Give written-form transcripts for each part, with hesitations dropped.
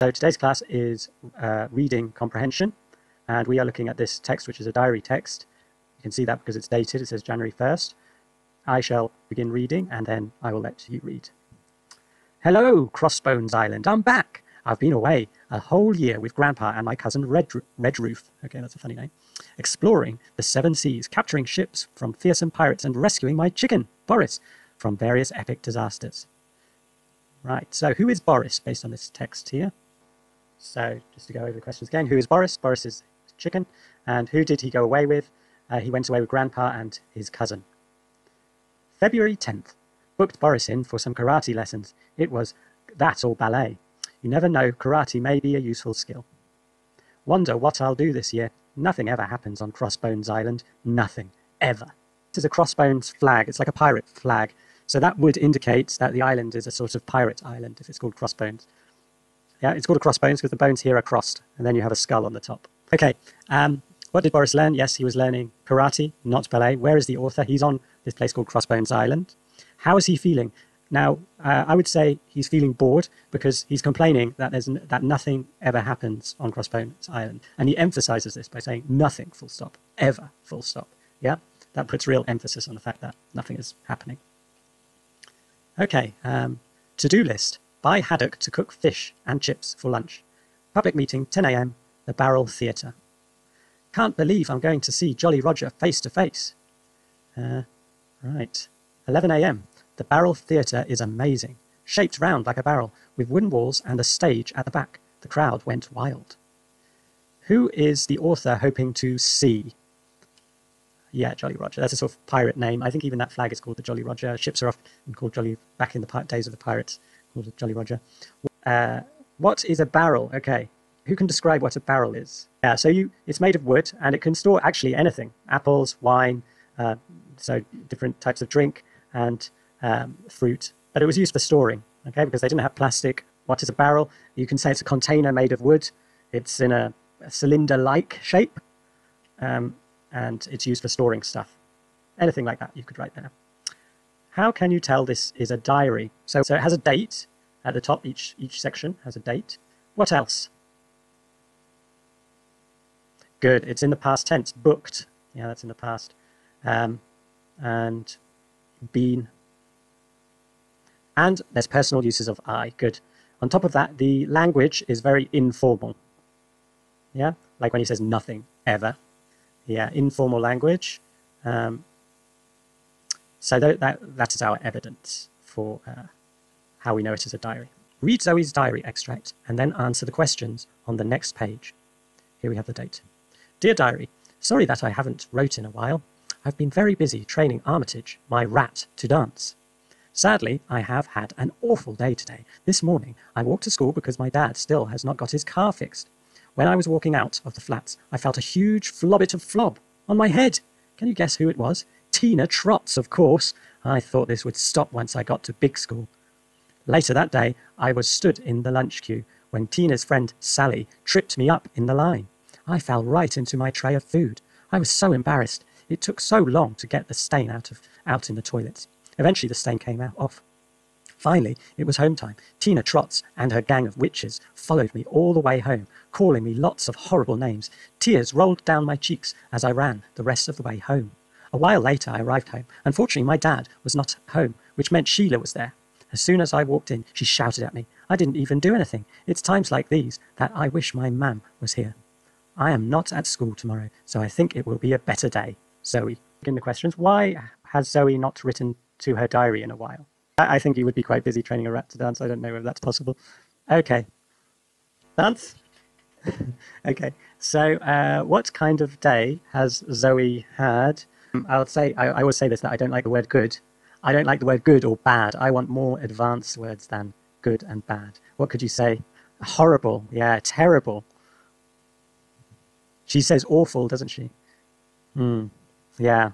So today's class is reading comprehension, and we are looking at this text, which is a diary text. You can see that because it's dated. It says January 1st. I shall begin reading, and then I will let you read. Hello, Crossbones Island. I'm back. I've been away a whole year with Grandpa and my cousin Redroof. Okay, that's a funny name. Exploring the seven seas, capturing ships from fearsome pirates, and rescuing my chicken, Boris, from various epic disasters. Right, so who is Boris based on this text here? So just to go over the questions again, who is Boris? Boris is chicken. And who did he go away with? He went away with Grandpa and his cousin. February 10th. Booked Boris in for some karate lessons. It was that or ballet. You never know, karate may be a useful skill. Wonder what I'll do this year. Nothing ever happens on Crossbones Island. Nothing. Ever. This is a Crossbones flag. It's like a pirate flag. So that would indicate that the island is a sort of pirate island if it's called Crossbones. Yeah, it's called a crossbones because the bones here are crossed, and then you have a skull on the top. Okay, what did Boris learn? Yes, he was learning karate, not ballet. Where is the author? He's on this place called Crossbones Island. How is he feeling? Now, I would say he's feeling bored because he's complaining that that nothing ever happens on Crossbones Island. And he emphasizes this by saying nothing, full stop, ever, full stop. Yeah, that puts real emphasis on the fact that nothing is happening. Okay, to-do list. Buy haddock to cook fish and chips for lunch. Public meeting, 10 a.m, the Barrel Theatre. Can't believe I'm going to see Jolly Roger face to face. Right. 11 a.m, the Barrel Theatre is amazing. Shaped round like a barrel, with wooden walls and a stage at the back. The crowd went wild. Who is the author hoping to see? Yeah, Jolly Roger. That's a sort of pirate name. I think even that flag is called the Jolly Roger. Ships are often called Jolly back in the days of the pirates. Called Jolly Roger. What is a barrel? Okay, who can describe what a barrel is? Yeah, so it's made of wood and it can store actually anything. Apples, wine, so different types of drink and fruit. But it was used for storing, okay, because they didn't have plastic. What is a barrel? You can say it's a container made of wood. It's in a cylinder-like shape and it's used for storing stuff. Anything like that you could write there. How can you tell this is a diary? So it has a date at the top. Each section has a date. What else? Good. It's in the past tense. Booked. Yeah, that's in the past. And been. And there's personal uses of I. Good. On top of that, the language is very informal. Yeah, like when he says nothing ever. Yeah, informal language. So that is our evidence for how we know it is a diary. Read Zoe's diary extract and then answer the questions on the next page. Here we have the date. Dear Diary, sorry that I haven't wrote in a while. I've been very busy training Armitage, my rat, to dance. Sadly, I have had an awful day today. This morning, I walked to school because my dad still has not got his car fixed. When I was walking out of the flats, I felt a huge flobbit of flob on my head. Can you guess who it was? Tina Trots, of course. I thought this would stop once I got to big school. Later that day, I was stood in the lunch queue when Tina's friend Sally tripped me up in the line. I fell right into my tray of food. I was so embarrassed. It took so long to get the stain out in the toilets. Eventually the stain came off. Finally, it was home time. Tina Trots and her gang of witches followed me all the way home, calling me lots of horrible names. Tears rolled down my cheeks as I ran the rest of the way home. A while later, I arrived home. Unfortunately, my dad was not home, which meant Sheila was there. As soon as I walked in, she shouted at me. I didn't even do anything. It's times like these that I wish my mum was here. I am not at school tomorrow, so I think it will be a better day. Zoe. Begin the questions. Why has Zoe not written to her diary in a while? I think you would be quite busy training a rat to dance. I don't know if that's possible. Okay. Dance? Okay. So what kind of day has Zoe had? I will say this, that I don't like the word good. I don't like the word good or bad. I want more advanced words than good and bad. What could you say? Horrible. Yeah, terrible. She says awful, doesn't she? Yeah.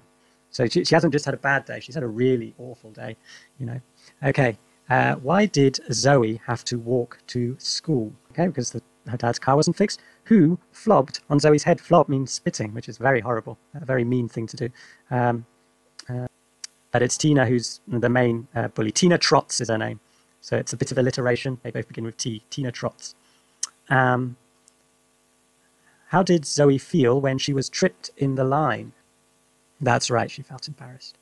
So she hasn't just had a bad day. She's had a really awful day, you know. Okay. Why did Zoe have to walk to school? Okay, because her dad's car wasn't fixed. Who flobbed on Zoe's head? Flob means spitting, which is very horrible, a very mean thing to do. But it's Tina who's the main bully. Tina Trots is her name. So it's a bit of alliteration. They both begin with T. Tina Trots. How did Zoe feel when she was tripped in the line? That's right, she felt embarrassed.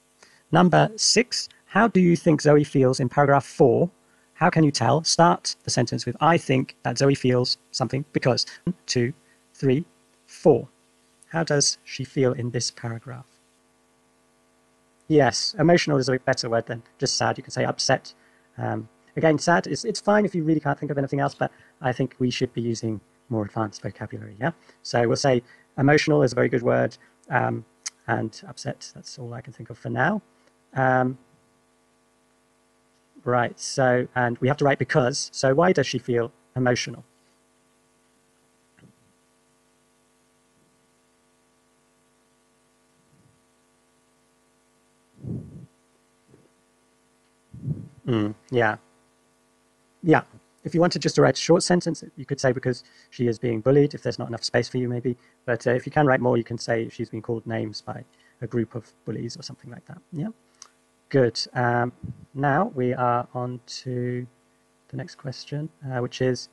Number 6, how do you think Zoe feels in paragraph 4? How can you tell? Start the sentence with, I think that Zoe feels something because. 1, 2, 3, 4. How does she feel in this paragraph? Yes, emotional is a better word than just sad. You can say upset. Again, sad, it's fine if you really can't think of anything else, but I think we should be using more advanced vocabulary, yeah? So we'll say emotional is a very good word, and upset, that's all I can think of for now. Right, so, and we have to write because. So why does she feel emotional? Yeah. Yeah. If you wanted just to write a short sentence, you could say because she is being bullied, if there's not enough space for you, maybe. But if you can write more, you can say she's been called names by a group of bullies or something like that. Yeah. Good. Now we are on to the next question, which is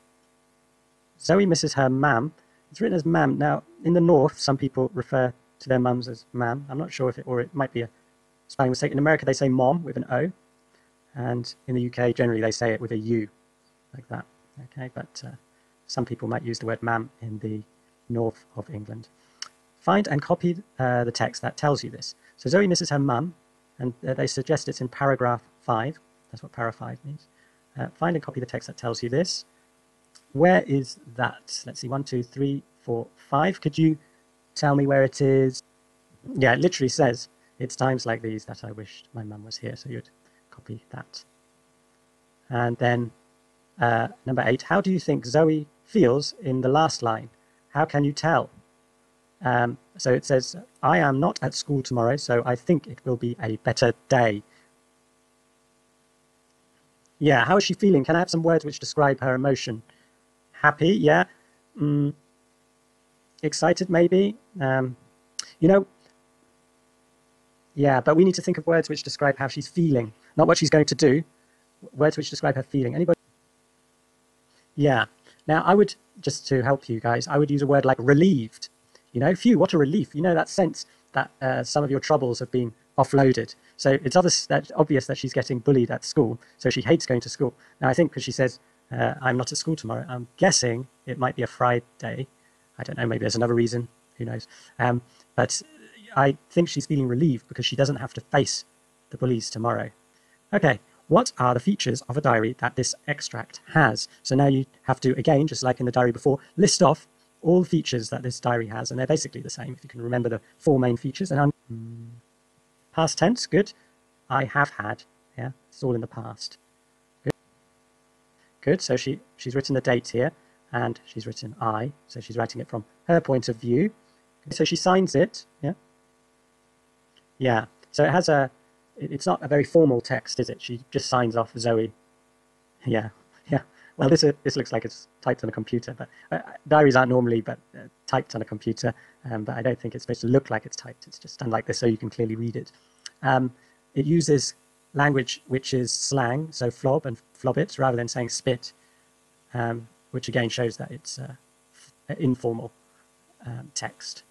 Zoe misses her mum. It's written as mam. Now, in the north, some people refer to their mums as mam. I'm not sure if it, or it might be a spelling mistake. In America, they say mom with an O. And in the UK, generally, they say it with a U, like that. Okay, but some people might use the word mam in the north of England. Find and copy the text that tells you this. So Zoe misses her mum, and they suggest it's in paragraph 5. That's what para 5 means. Find and copy the text that tells you this. Where is that? Let's see, 1, 2, 3, 4, 5. Could you tell me where it is? Yeah, it literally says, it's times like these that I wished my mum was here. So you'd copy that. And then number 8, how do you think Zoe feels in the last line? How can you tell? So it says, I am not at school tomorrow, so I think it will be a better day. Yeah, how is she feeling? Can I have some words which describe her emotion? Happy, yeah. Excited, maybe. You know, yeah, but we need to think of words which describe how she's feeling, not what she's going to do. Words which describe her feeling. Anybody? Yeah. Now, I would, just to help you guys, I would use a word like relieved. You know, phew, what a relief. You know, that sense that some of your troubles have been offloaded. So it's obvious that she's getting bullied at school, so she hates going to school. Now, I think because she says, I'm not at school tomorrow, I'm guessing it might be a Friday. I don't know, maybe there's another reason, who knows. But I think she's feeling relieved because she doesn't have to face the bullies tomorrow. Okay, what are the features of a diary that this extract has? So now you have to, again, just like in the diary before, list off all the features that this diary has, and they're basically the same, if you can remember the 4 main features. And past tense, good. I have had, yeah, it's all in the past. Good. Good, so she's written the date here, and she's written I, so she's writing it from her point of view. So she signs it, yeah? Yeah, so it has it's not a very formal text, is it? She just signs off Zoe. Yeah, yeah. Well, this looks like it's typed on a computer, but diaries aren't normally typed on a computer, but I don't think it's supposed to look like it's typed. It's just done like this so you can clearly read it. It uses language which is slang, so flob and flobbit, rather than saying spit, which again shows that it's informal text.